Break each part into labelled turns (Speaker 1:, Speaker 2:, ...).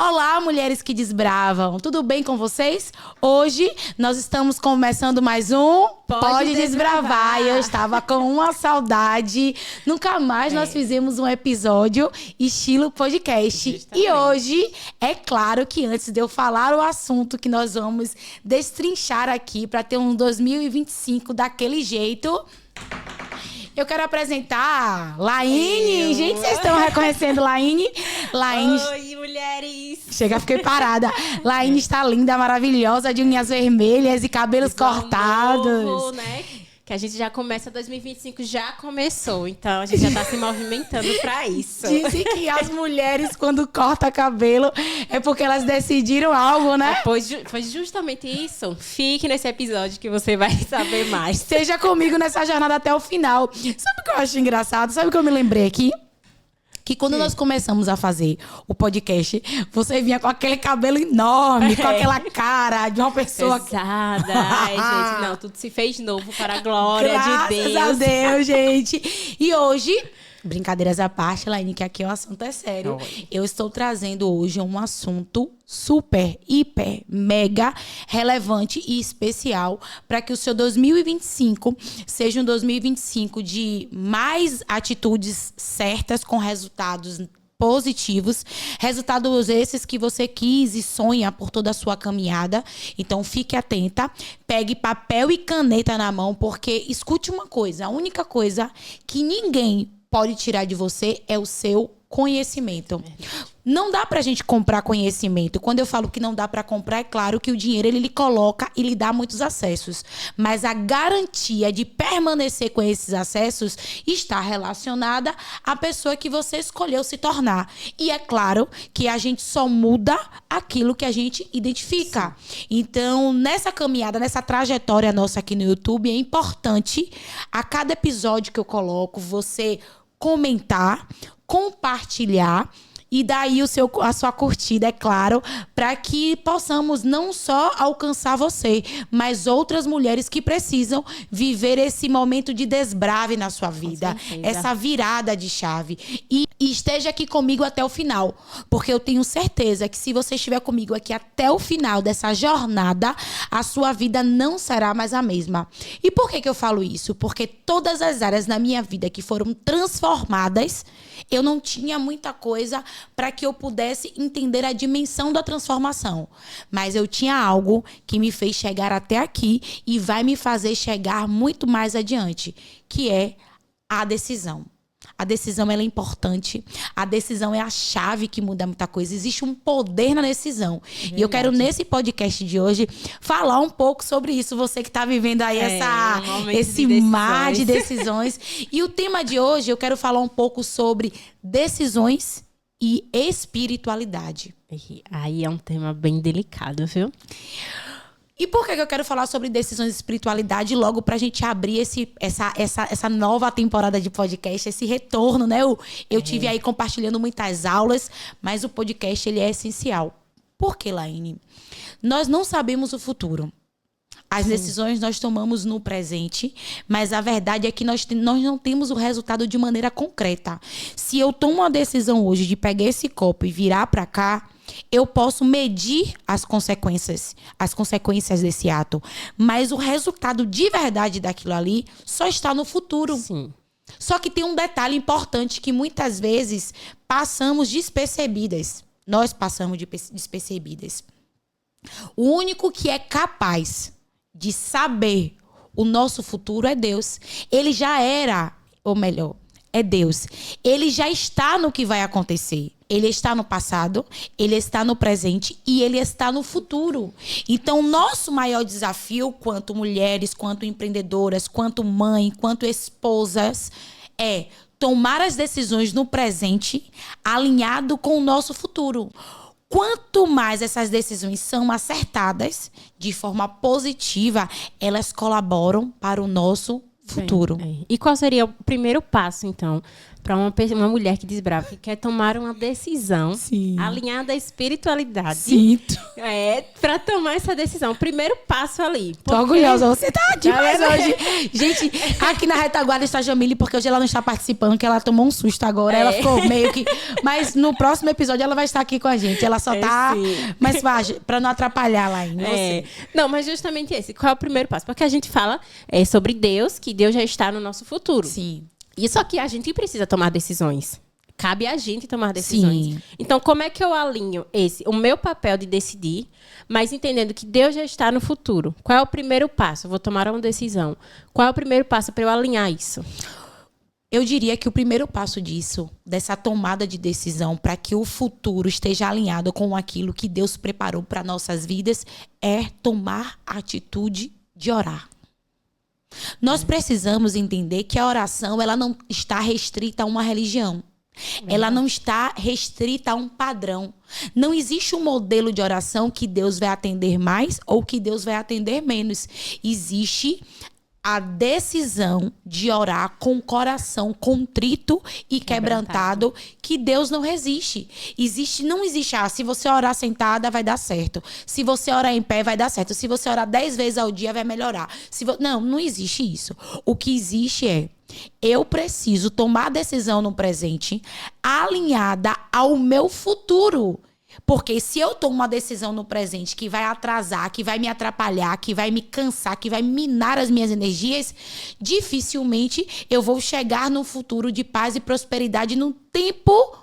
Speaker 1: Olá, mulheres que desbravam. Tudo bem com vocês? Hoje nós estamos começando mais um Pode Desbravar. E eu estava com uma saudade. Nunca mais nós fizemos um episódio estilo podcast. Justamente. E hoje, é claro que antes de eu falar o assunto que nós vamos destrinchar aqui para ter um 2025 daquele jeito, eu quero apresentar Laine. Gente, vocês estão reconhecendo Laine? Laine.
Speaker 2: Oi, mulheres.
Speaker 1: Chega, fiquei parada. Laine está linda, maravilhosa, de unhas vermelhas e cabelos cortados.
Speaker 2: Novo, né? Que a gente já começa 2025, já começou. Então, a gente já tá se movimentando pra isso.
Speaker 1: Dizem que as mulheres, quando cortam cabelo, é porque elas decidiram algo, né?
Speaker 2: Foi justamente isso. Fique nesse episódio que você vai saber mais.
Speaker 1: Esteja comigo nessa jornada até o final. Sabe o que eu acho engraçado? Sabe o que eu me lembrei aqui? Que quando nós começamos a fazer o podcast, você vinha com aquele cabelo enorme, com aquela cara de uma pessoa...
Speaker 2: Pesada. Ai, gente, não, tudo se fez novo para a glória de Deus.
Speaker 1: Graças a Deus, gente. E hoje... Brincadeiras à parte, Laine, que aqui o assunto é sério. Eu estou trazendo hoje um assunto super, hiper, mega relevante e especial para que o seu 2025 seja um 2025 de mais atitudes certas com resultados positivos, resultados esses que você quis e sonha por toda a sua caminhada. Então fique atenta, pegue papel e caneta na mão, porque escute uma coisa, a única coisa que ninguém pode tirar de você é o seu conhecimento. Não dá pra gente comprar conhecimento. Quando eu falo que não dá pra comprar, é claro que o dinheiro ele lhe coloca e lhe dá muitos acessos. Mas a garantia de permanecer com esses acessos está relacionada à pessoa que você escolheu se tornar. E é claro que a gente só muda aquilo que a gente identifica. Sim. Então, nessa caminhada, nessa trajetória nossa aqui no YouTube, é importante a cada episódio que eu coloco, você comentar, compartilhar e daí a sua curtida, é claro, para que possamos não só alcançar você, mas outras mulheres que precisam viver esse momento de desbrave na sua vida, essa virada de chave. E esteja aqui comigo até o final, porque eu tenho certeza que se você estiver comigo aqui até o final dessa jornada, a sua vida não será mais a mesma. E por que eu falo isso? Porque todas as áreas na minha vida que foram transformadas, eu não tinha muita coisa para que eu pudesse entender a dimensão da transformação. Mas eu tinha algo que me fez chegar até aqui e vai me fazer chegar muito mais adiante, que é a decisão. A decisão ela é importante. A decisão é a chave que muda muita coisa. Existe um poder na decisão. Verdade. E eu quero, nesse podcast de hoje, falar um pouco sobre isso. Você que está vivendo aí esse mar de decisões. E o tema de hoje, eu quero falar um pouco sobre decisões e espiritualidade.
Speaker 2: Aí é um tema bem delicado, viu?
Speaker 1: E por que eu quero falar sobre decisões e espiritualidade logo pra gente abrir essa nova temporada de podcast, esse retorno, né? Eu tive aí compartilhando muitas aulas, mas o podcast ele é essencial. Por que, Laine? Nós não sabemos o futuro. As decisões nós tomamos no presente, mas a verdade é que nós não temos o resultado de maneira concreta. Se eu tomo uma decisão hoje de pegar esse copo e virar para cá, eu posso medir as consequências desse ato. Mas o resultado de verdade daquilo ali só está no futuro.
Speaker 2: Sim.
Speaker 1: Só que tem um detalhe importante que muitas vezes passamos despercebidas. Nós passamos despercebidas. O único que é capaz de saber o nosso futuro é Deus. Ele já era, ou melhor, é Deus. Ele já está no que vai acontecer. Ele está no passado, ele está no presente e ele está no futuro. Então, nosso maior desafio, quanto mulheres, quanto empreendedoras, quanto mãe, quanto esposas, é tomar as decisões no presente alinhado com o nosso futuro. Quanto mais essas decisões são acertadas de forma positiva, elas colaboram para o nosso futuro.
Speaker 2: E qual seria o primeiro passo, então, para uma mulher que desbrava, que quer tomar uma decisão alinhada à espiritualidade.
Speaker 1: Sinto.
Speaker 2: Para tomar essa decisão. O primeiro passo ali.
Speaker 1: Tô orgulhosa. Você tá demais hoje. Gente, aqui na retaguarda está a Jamile, porque hoje ela não está participando, que ela tomou um susto agora. Ela ficou meio que... Mas no próximo episódio ela vai estar aqui com a gente. Ela só tá... Sim. Mas para não atrapalhar lá ainda.
Speaker 2: Não, mas justamente esse. Qual é o primeiro passo? Porque a gente fala sobre Deus, que Deus já está no nosso futuro.
Speaker 1: Sim.
Speaker 2: Isso aqui a gente precisa tomar decisões. Cabe a gente tomar decisões. Sim. Então, como é que eu alinho o meu papel de decidir, mas entendendo que Deus já está no futuro? Qual é o primeiro passo? Eu vou tomar uma decisão. Qual é o primeiro passo para eu alinhar isso?
Speaker 1: Eu diria que o primeiro passo disso, dessa tomada de decisão para que o futuro esteja alinhado com aquilo que Deus preparou para nossas vidas, é tomar a atitude de orar. Nós precisamos entender que a oração ela não está restrita a uma religião. Ela não está restrita a um padrão. Não existe um modelo de oração que Deus vai atender mais ou que Deus vai atender menos. Existe a decisão de orar com o coração contrito e quebrantado, que Deus não resiste. Não existe, se você orar sentada, vai dar certo. Se você orar em pé, vai dar certo. Se você orar 10 vezes ao dia, vai melhorar. Não existe isso. O que existe é, eu preciso tomar a decisão no presente alinhada ao meu futuro. Porque se eu tomo uma decisão no presente que vai atrasar, que vai me atrapalhar, que vai me cansar, que vai minar as minhas energias, dificilmente eu vou chegar num futuro de paz e prosperidade num tempo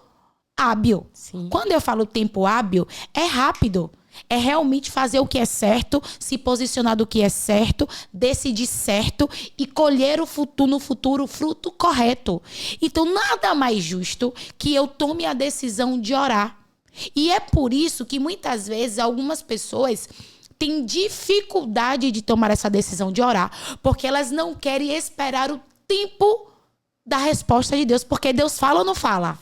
Speaker 1: hábil.
Speaker 2: Sim.
Speaker 1: Quando eu falo tempo hábil, é rápido. É realmente fazer o que é certo, se posicionar do que é certo, decidir certo e colher no futuro o fruto correto. Então, nada mais justo que eu tome a decisão de orar. E é por isso que muitas vezes algumas pessoas têm dificuldade de tomar essa decisão de orar, porque elas não querem esperar o tempo da resposta de Deus, porque Deus fala ou não fala?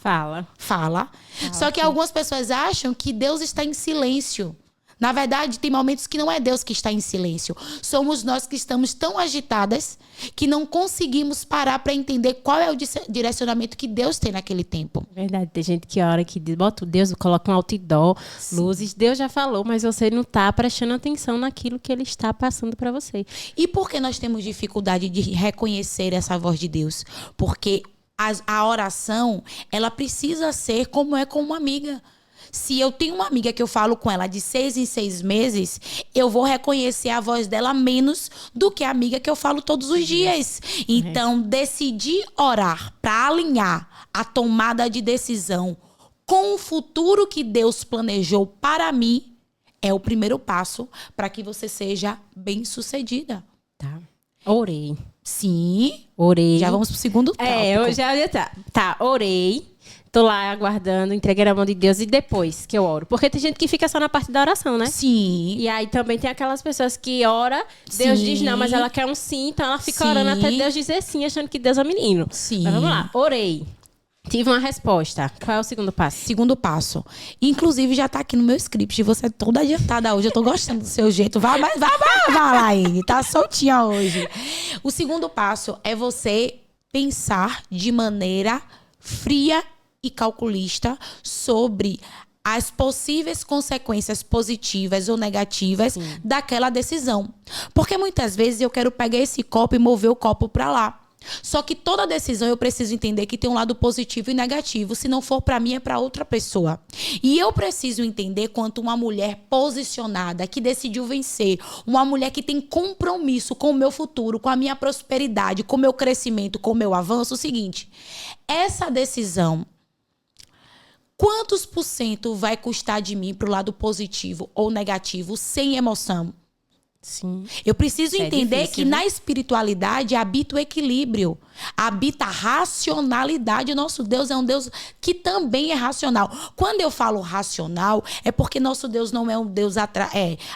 Speaker 1: Fala. Só que algumas pessoas acham que Deus está em silêncio. Na verdade, tem momentos que não é Deus que está em silêncio. Somos nós que estamos tão agitadas que não conseguimos parar para entender qual é o direcionamento que Deus tem naquele tempo.
Speaker 2: Verdade, tem gente que ora que bota Deus, coloca um outdoor, luzes. Deus já falou, mas você não está prestando atenção naquilo que Ele está passando para você.
Speaker 1: E por que nós temos dificuldade de reconhecer essa voz de Deus? Porque a oração, ela precisa ser como é com uma amiga. Se eu tenho uma amiga que eu falo com ela de 6 em 6 meses, eu vou reconhecer a voz dela menos do que a amiga que eu falo todos os dias. Então, decidir orar para alinhar a tomada de decisão com o futuro que Deus planejou para mim é o primeiro passo para que você seja bem-sucedida.
Speaker 2: Tá. Orei.
Speaker 1: Sim.
Speaker 2: Orei.
Speaker 1: Já vamos pro segundo tópico.
Speaker 2: Eu já orei. Tô lá aguardando, entreguei na mão de Deus e depois que eu oro. Porque tem gente que fica só na parte da oração, né?
Speaker 1: Sim.
Speaker 2: E aí também tem aquelas pessoas que oram, Deus diz não, mas ela quer um sim, então ela fica orando até Deus dizer sim, achando que Deus é menino.
Speaker 1: Sim.
Speaker 2: Mas vamos lá, orei. Tive uma resposta. Qual é o segundo passo?
Speaker 1: Segundo passo. Inclusive, já tá aqui no meu script. Você é toda adiantada hoje. Eu tô gostando do seu jeito. Vai, Laine. Tá soltinha hoje. O segundo passo é você pensar de maneira fria e calculista sobre as possíveis consequências positivas ou negativas daquela decisão. Porque muitas vezes eu quero pegar esse copo e mover o copo para lá. Só que toda decisão eu preciso entender que tem um lado positivo e negativo. Se não for para mim, é para outra pessoa. E eu preciso entender quanto uma mulher posicionada, que decidiu vencer, uma mulher que tem compromisso com o meu futuro, com a minha prosperidade, com o meu crescimento, com o meu avanço, o seguinte: essa decisão, quantos por cento vai custar de mim pro lado positivo ou negativo, sem emoção?
Speaker 2: Sim.
Speaker 1: Eu preciso entender
Speaker 2: difícil,
Speaker 1: que na espiritualidade habita o equilíbrio, habita a racionalidade. Nosso Deus é um Deus que também é racional. Quando eu falo racional, é porque nosso Deus não é um Deus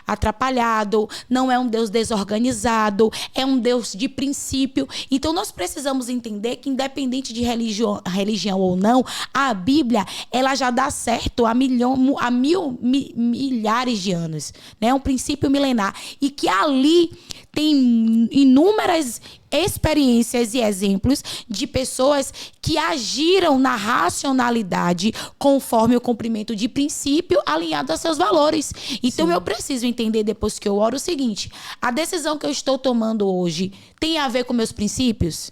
Speaker 1: atrapalhado, não é um Deus desorganizado, é um Deus de princípio. Então nós precisamos entender que, independente de religião ou não, a Bíblia ela já dá certo há milhares de anos, né? É um princípio milenar. E que ali tem inúmeras experiências e exemplos de pessoas que agiram na racionalidade conforme o cumprimento de princípio alinhado a seus valores. Então, eu preciso entender, depois que eu oro, o seguinte: a decisão que eu estou tomando hoje tem a ver com meus princípios?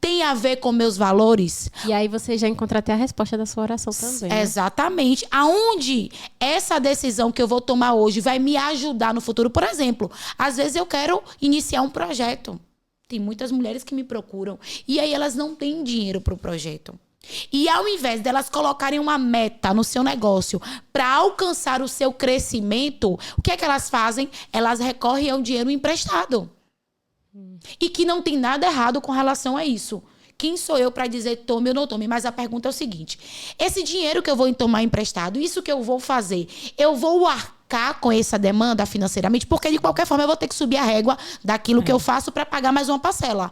Speaker 1: Tem a ver com meus valores?
Speaker 2: E aí você já encontra até a resposta da sua oração também. Né?
Speaker 1: Exatamente. Aonde essa decisão que eu vou tomar hoje vai me ajudar no futuro? Por exemplo, às vezes eu quero iniciar um projeto. Tem muitas mulheres que me procuram. E aí elas não têm dinheiro para o projeto. E ao invés delas colocarem uma meta no seu negócio para alcançar o seu crescimento, o que é que elas fazem? Elas recorrem ao dinheiro emprestado. E que não tem nada errado com relação a isso. Quem sou eu para dizer tome ou não tome? Mas a pergunta é o seguinte: esse dinheiro que eu vou tomar emprestado, isso que eu vou fazer, eu vou arcar com essa demanda financeiramente? Porque de qualquer forma eu vou ter que subir a régua daquilo que eu faço para pagar mais uma parcela.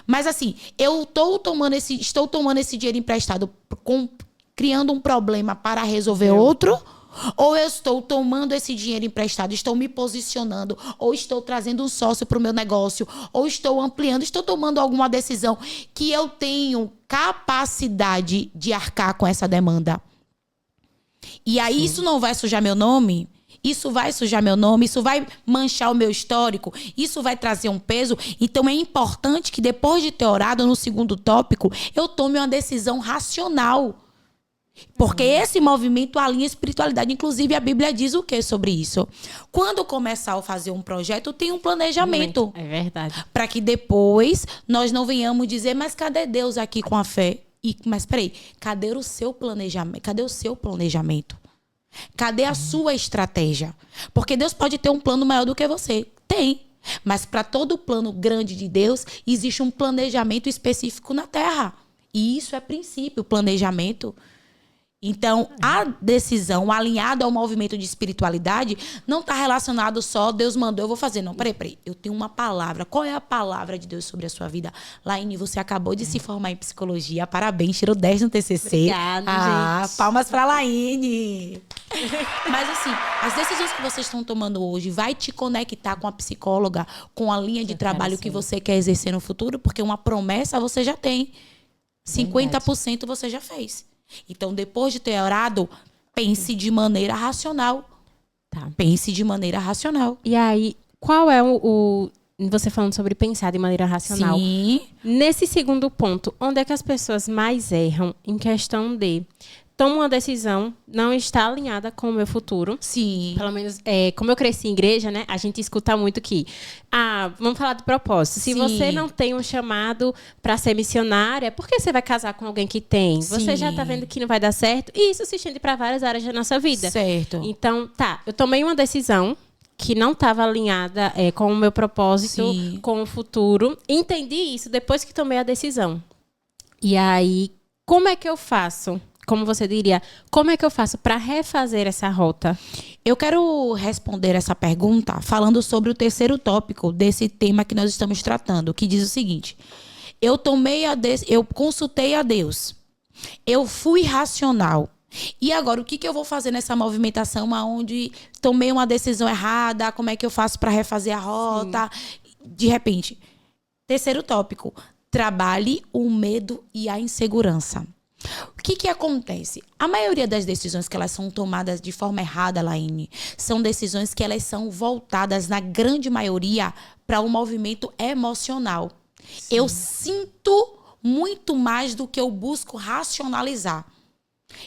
Speaker 1: Mas assim, eu estou tomando esse dinheiro emprestado criando um problema para resolver outro? Ou eu estou tomando esse dinheiro emprestado, estou me posicionando, ou estou trazendo um sócio para o meu negócio, ou estou ampliando, estou tomando alguma decisão que eu tenho capacidade de arcar com essa demanda? E aí isso não vai sujar meu nome? Isso vai sujar meu nome? Isso vai manchar o meu histórico? Isso vai trazer um peso? Então é importante que depois de ter orado no segundo tópico, eu tome uma decisão racional. Porque esse movimento alinha a espiritualidade. Inclusive, a Bíblia diz o que sobre isso? Quando começar a fazer um projeto, tem um planejamento.
Speaker 2: É verdade.
Speaker 1: Para que depois nós não venhamos dizer, mas cadê Deus aqui com a fé? Mas peraí, cadê o seu planejamento? Cadê o seu planejamento? Cadê a sua estratégia? Porque Deus pode ter um plano maior do que você. Tem. Mas para todo plano grande de Deus, existe um planejamento específico na Terra. E isso é princípio, planejamento. Então, a decisão alinhada ao movimento de espiritualidade não está relacionado só Deus mandou, eu vou fazer. Não, peraí. Eu tenho uma palavra. Qual é a palavra de Deus sobre a sua vida? Laine, você acabou de se formar em psicologia. Parabéns, tirou 10 no TCC.
Speaker 2: Obrigada, gente.
Speaker 1: Palmas para Laine. Mas assim, as decisões que vocês estão tomando hoje vai te conectar com a psicóloga, com a linha de trabalho que você quer exercer no futuro? Porque uma promessa você já tem. 50% você já fez. Então, depois de ter orado, pense de maneira racional.
Speaker 2: Tá.
Speaker 1: Pense de maneira racional.
Speaker 2: E aí, qual é você falando sobre pensar de maneira racional?
Speaker 1: Sim.
Speaker 2: Nesse segundo ponto, onde é que as pessoas mais erram em questão de tomo uma decisão, não está alinhada com o meu futuro.
Speaker 1: Sim.
Speaker 2: Pelo menos, como eu cresci em igreja, né? A gente escuta muito que, vamos falar de propósito. Se você não tem um chamado para ser missionária, por que você vai casar com alguém que tem?
Speaker 1: Sim.
Speaker 2: Você já está vendo que não vai dar certo? E isso se estende para várias áreas da nossa vida.
Speaker 1: Certo.
Speaker 2: Então, eu tomei uma decisão que não estava alinhada com o meu propósito,
Speaker 1: Sim.
Speaker 2: com o futuro. Entendi isso depois que tomei a decisão. E aí, como é que eu faço? Como você diria, como é que eu faço para refazer essa rota?
Speaker 1: Eu quero responder essa pergunta falando sobre o terceiro tópico desse tema que nós estamos tratando, que diz o seguinte: eu consultei a Deus, eu fui racional. E agora, o que eu vou fazer nessa movimentação onde tomei uma decisão errada? Como é que eu faço para refazer a rota? Sim. De repente, terceiro tópico, trabalhe o medo e a insegurança. O que acontece? A maioria das decisões que elas são tomadas de forma errada, Laine, são decisões que elas são voltadas, na grande maioria, para um movimento emocional. Sim. Eu sinto muito mais do que eu busco racionalizar.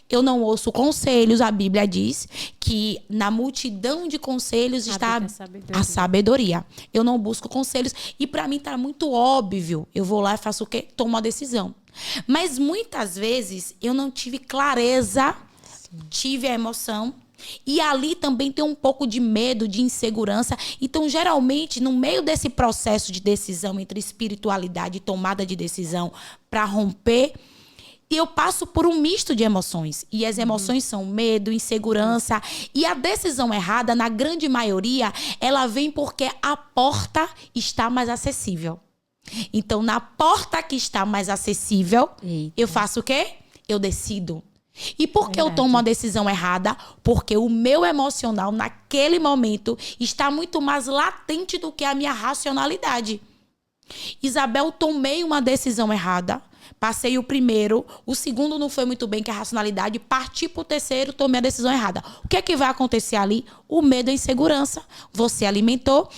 Speaker 1: Eu não ouço conselhos. A Bíblia diz que na multidão de conselhos está a sabedoria. Eu não busco conselhos. E para mim está muito óbvio. Eu vou lá e faço o quê? Tomo uma decisão. Mas muitas vezes eu não tive clareza, tive a emoção. E ali também tem um pouco de medo, de insegurança. Então, geralmente, no meio desse processo de decisão entre espiritualidade e tomada de decisão para romper, eu passo por um misto de emoções. E as emoções são medo, insegurança. E a decisão errada, na grande maioria, ela vem porque a porta está mais acessível. Então, na porta que está mais acessível, eu faço o quê? Eu decido. E por que eu tomo uma decisão errada? Porque o meu emocional, naquele momento, está muito mais latente do que a minha racionalidade. Isabel, tomei uma decisão errada. Passei o primeiro, o segundo não foi muito bem, que é a racionalidade. Parti para o terceiro, tomei a decisão errada. O que é que vai acontecer ali? O medo e a insegurança. Você alimentou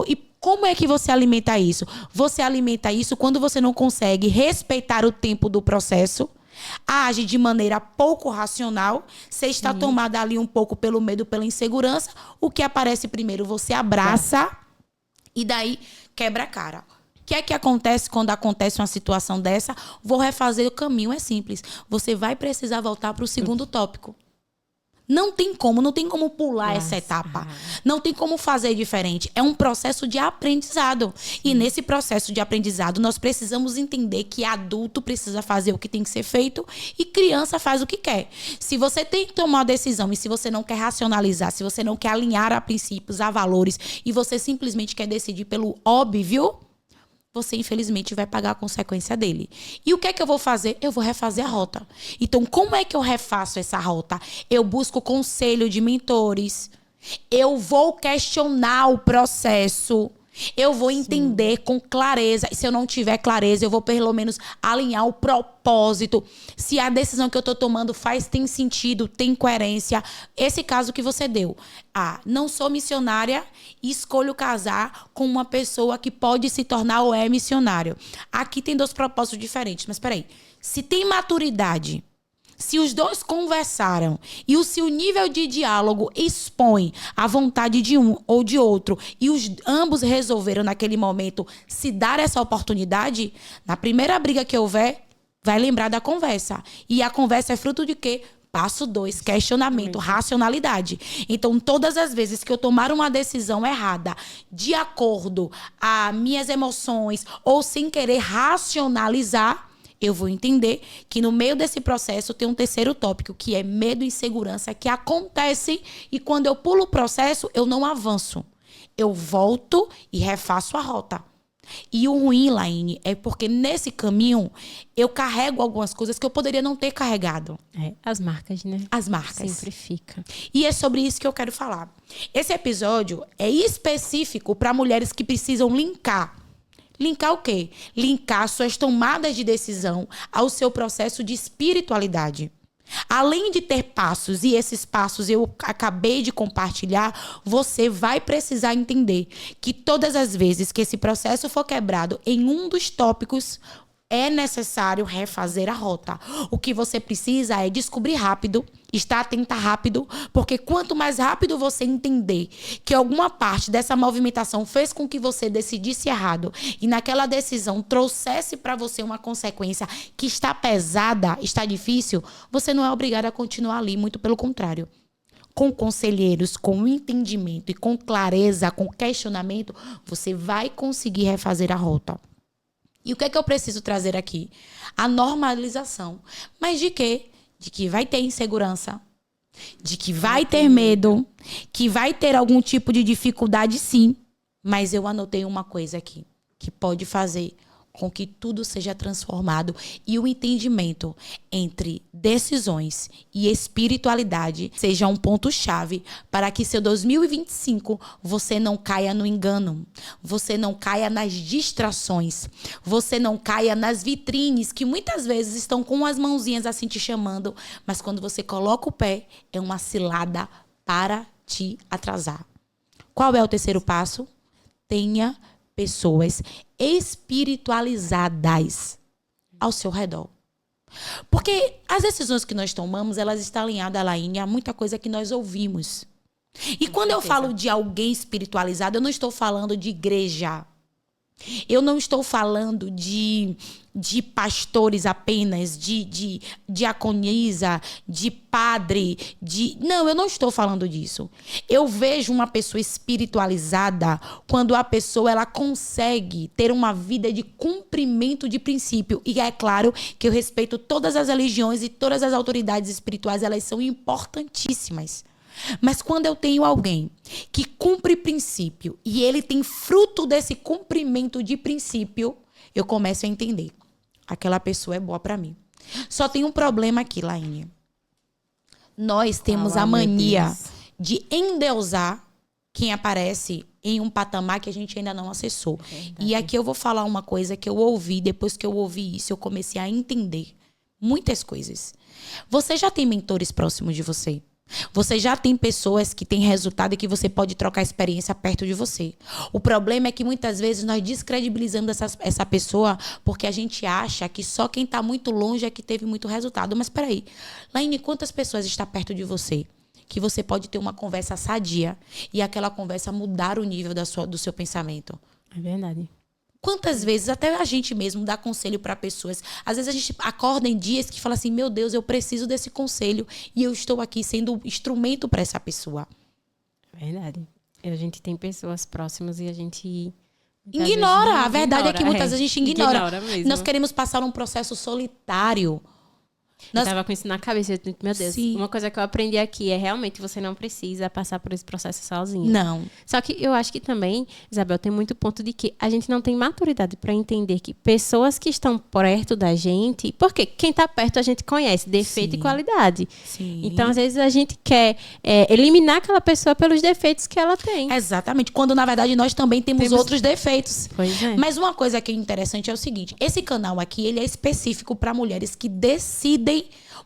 Speaker 1: e como é que você alimenta isso? Você alimenta isso quando você não consegue respeitar o tempo do processo, age de maneira pouco racional, você está tomada ali um pouco pelo medo, pela insegurança. O que aparece primeiro, você abraça e daí quebra a cara. O que é que acontece quando acontece uma situação dessa? Vou refazer o caminho, é simples. Você vai precisar voltar para o segundo tópico. Não tem como pular essa etapa. Não tem como fazer diferente. É um processo de aprendizado. E nesse processo de aprendizado, nós precisamos entender que adulto precisa fazer o que tem que ser feito e criança faz o que quer. Se você tem que tomar uma decisão e se você não quer racionalizar, se você não quer alinhar a princípios, a valores e você simplesmente quer decidir pelo óbvio, você infelizmente vai pagar a consequência dele. E o que é que eu vou fazer? Eu vou refazer a rota. Então, como é que eu refaço essa rota? Eu busco conselho de mentores. Eu vou questionar o processo. Eu vou entender com clareza. E se eu não tiver clareza, eu vou pelo menos alinhar o propósito. Se a decisão que eu estou tomando tem sentido, tem coerência. Esse caso que você deu. Não sou missionária e escolho casar com uma pessoa que pode se tornar ou é missionário. Aqui tem 2 propósitos diferentes. Mas peraí. Se tem maturidade, se os dois conversaram e se o nível de diálogo expõe a vontade de um ou de outro e ambos resolveram naquele momento se dar essa oportunidade, na primeira briga que houver, vai lembrar da conversa. E a conversa é fruto de quê? Passo 2, questionamento, racionalidade. Então, todas as vezes que eu tomar uma decisão errada, de acordo a minhas emoções ou sem querer racionalizar, eu vou entender que no meio desse processo tem um terceiro tópico, que é medo e insegurança, que acontece e quando eu pulo o processo, eu não avanço. Eu volto e refaço a rota. E o ruim, Laine, é porque nesse caminho eu carrego algumas coisas que eu poderia não ter carregado.
Speaker 2: As marcas, né?
Speaker 1: As marcas.
Speaker 2: Sempre fica.
Speaker 1: E é sobre isso que eu quero falar. Esse episódio é específico para mulheres que precisam linkar. Linkar o quê? Linkar suas tomadas de decisão ao seu processo de espiritualidade. Além de ter passos, e esses passos eu acabei de compartilhar, você vai precisar entender que todas as vezes que esse processo for quebrado em um dos tópicos, é necessário refazer a rota. O que você precisa é descobrir rápido, estar atenta rápido, porque quanto mais rápido você entender que alguma parte dessa movimentação fez com que você decidisse errado e naquela decisão trouxesse para você uma consequência que está pesada, está difícil, você não é obrigado a continuar ali, muito pelo contrário. Com conselheiros, com entendimento e com clareza, com questionamento, você vai conseguir refazer a rota. E o que é que eu preciso trazer aqui? A normalização. Mas de quê? De que vai ter insegurança, de que vai ter medo, que vai ter algum tipo de dificuldade, sim. Mas eu anotei uma coisa aqui, que pode fazer com que tudo seja transformado e o entendimento entre decisões e espiritualidade seja um ponto-chave para que seu 2025 você não caia no engano, você não caia nas distrações, você não caia nas vitrines que muitas vezes estão com as mãozinhas assim te chamando, mas quando você coloca o pé, é uma cilada para te atrasar. Qual é o terceiro passo? Tenha pessoas espiritualizadas ao seu redor. Porque as decisões que nós tomamos, elas estão alinhadas, Laine, a muita coisa que nós ouvimos. E quando eu falo de alguém espiritualizado, eu não estou falando de igreja. Eu não estou falando de pastores apenas, de diaconisa, de padre, Não, eu não estou falando disso. Eu vejo uma pessoa espiritualizada quando a pessoa ela consegue ter uma vida de cumprimento de princípio. E é claro que eu respeito todas as religiões e todas as autoridades espirituais, elas são importantíssimas. Mas quando eu tenho alguém que cumpre princípio e ele tem fruto desse cumprimento de princípio, eu começo a entender. Aquela pessoa é boa para mim. Só tem um problema aqui, Laine. Nós temos a mania de endeusar quem aparece em um patamar que a gente ainda não acessou. E aqui eu vou falar uma coisa que eu ouvi, depois que eu ouvi isso, eu comecei a entender muitas coisas. Você já tem mentores próximos de você? Você já tem pessoas que têm resultado e que você pode trocar experiência perto de você. O problema é que muitas vezes nós descredibilizamos essa pessoa porque a gente acha que só quem está muito longe é que teve muito resultado. Mas peraí, Laine, quantas pessoas estão perto de você que você pode ter uma conversa sadia e aquela conversa mudar o nível do seu pensamento?
Speaker 2: É verdade.
Speaker 1: Quantas vezes até a gente mesmo dá conselho para pessoas. Às vezes a gente acorda em dias que fala assim, meu Deus, eu preciso desse conselho e eu estou aqui sendo instrumento para essa pessoa.
Speaker 2: Verdade. A gente tem pessoas próximas e a gente
Speaker 1: ignora. A verdade é que muitas vezes a gente ignora.
Speaker 2: Mesmo.
Speaker 1: Nós queremos passar um processo solitário.
Speaker 2: Eu tava com isso na cabeça. Meu Deus, sim. Uma coisa que eu aprendi aqui é realmente você não precisa passar por esse processo sozinho.
Speaker 1: Não.
Speaker 2: Só que eu acho que também, Isabel, tem muito ponto de que a gente não tem maturidade para entender que pessoas que estão perto da gente... Porque quem tá perto a gente conhece, defeito, sim, e qualidade.
Speaker 1: Sim.
Speaker 2: Então, às vezes, a gente quer eliminar aquela pessoa pelos defeitos que ela tem.
Speaker 1: Exatamente. Quando, na verdade, nós também temos outros defeitos.
Speaker 2: Pois é.
Speaker 1: Mas uma coisa que é interessante é o seguinte. Esse canal aqui, ele é específico para mulheres que decidem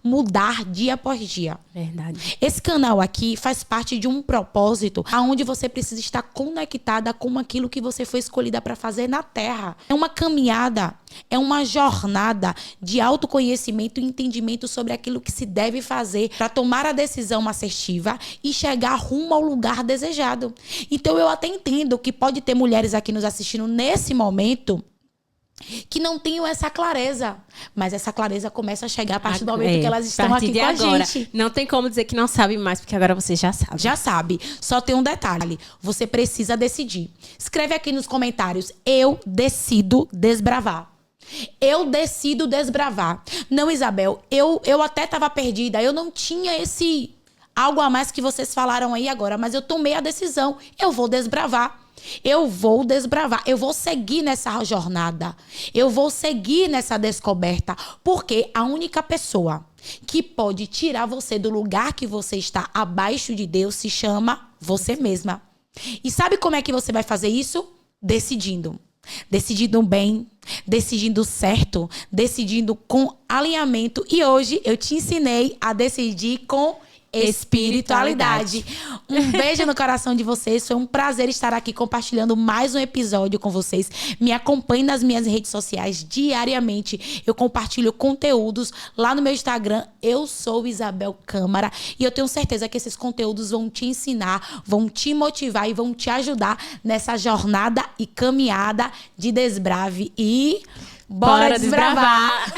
Speaker 1: mudar dia após dia.
Speaker 2: Verdade.
Speaker 1: Esse canal aqui faz parte de um propósito onde você precisa estar conectada com aquilo que você foi escolhida para fazer na Terra. É uma caminhada, é uma jornada de autoconhecimento e entendimento sobre aquilo que se deve fazer para tomar a decisão assertiva e chegar rumo ao lugar desejado. Então eu até entendo que pode ter mulheres aqui nos assistindo nesse momento que não tenham essa clareza. Mas essa clareza começa a chegar a partir do momento que elas estão aqui com a gente.
Speaker 2: Não tem como dizer que não sabe mais, porque agora você já sabe.
Speaker 1: Já sabe. Só tem um detalhe. Você precisa decidir. Escreve aqui nos comentários. Eu decido desbravar. Eu decido desbravar. Não, Isabel, eu até estava perdida. Eu não tinha esse algo a mais que vocês falaram aí agora. Mas eu tomei a decisão. Eu vou desbravar. Eu vou desbravar, eu vou seguir nessa jornada, eu vou seguir nessa descoberta, porque a única pessoa que pode tirar você do lugar que você está abaixo de Deus se chama você mesma. E sabe como é que você vai fazer isso? Decidindo. Decidindo bem, decidindo certo, decidindo com alinhamento. E hoje eu te ensinei a decidir com espiritualidade. Um beijo no coração de vocês. Foi um prazer estar aqui compartilhando mais um episódio com vocês. Me acompanhe nas minhas redes sociais diariamente. Eu compartilho conteúdos lá no meu Instagram. Eu sou Isabel Câmara. E eu tenho certeza que esses conteúdos vão te ensinar, vão te motivar e vão te ajudar nessa jornada e caminhada de desbrave. E bora desbravar!